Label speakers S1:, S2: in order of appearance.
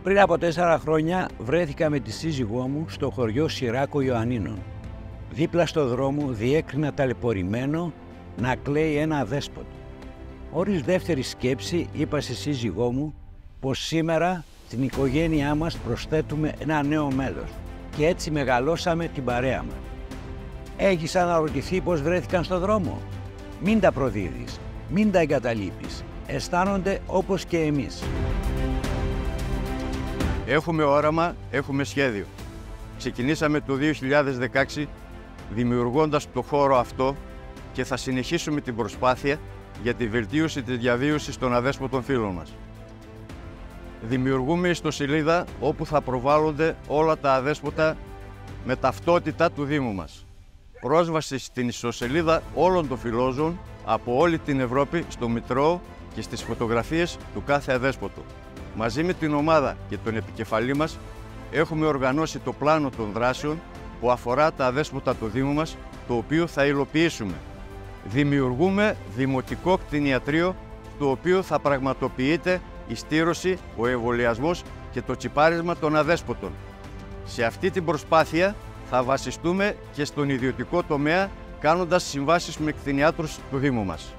S1: Πριν από 4 χρόνια βρέθηκα με τη σύζυγό μου στο χωριό Συράκο Ιωαννίνων. Δίπλα στο δρόμο διέκρινα ταλαιπωρημένο να κλαίει ένα αδέσποτο. Χωρίς δεύτερη σκέψη είπα στη σύζυγό μου πως σήμερα στην οικογένειά μας προσθέτουμε ένα νέο μέλος και έτσι μεγαλώσαμε την παρέα μας. Έχεις αναρωτηθεί πως βρέθηκαν στο δρόμο? Μην τα προδίδεις, μην τα εγκαταλείπεις. Αισθάνονται όπως και εμείς.
S2: Έχουμε όραμα, έχουμε σχέδιο. Ξεκινήσαμε το 2016 δημιουργώντας το χώρο αυτό και θα συνεχίσουμε την προσπάθεια για τη βελτίωση της διαβίωσης των αδέσποτων φίλων μας. Δημιουργούμε ιστοσελίδα όπου θα προβάλλονται όλα τα αδέσποτα με ταυτότητα του Δήμου μας. Πρόσβαση στην ιστοσελίδα όλων των φιλόζωων από όλη την Ευρώπη στο Μητρό και στις φωτογραφίες του κάθε αδέσποτου. Μαζί με την ομάδα και τον επικεφαλή μας έχουμε οργανώσει το πλάνο των δράσεων που αφορά τα αδέσποτα του Δήμου μας, το οποίο θα υλοποιήσουμε. Δημιουργούμε δημοτικό κτηνιατρίο, στο οποίο θα πραγματοποιείται η στήρωση, ο εμβολιασμός και το τσιπάρισμα των αδέσποτων. Σε αυτή την προσπάθεια θα βασιστούμε και στον ιδιωτικό τομέα, κάνοντας συμβάσεις με κτηνιάτρους του Δήμου μας.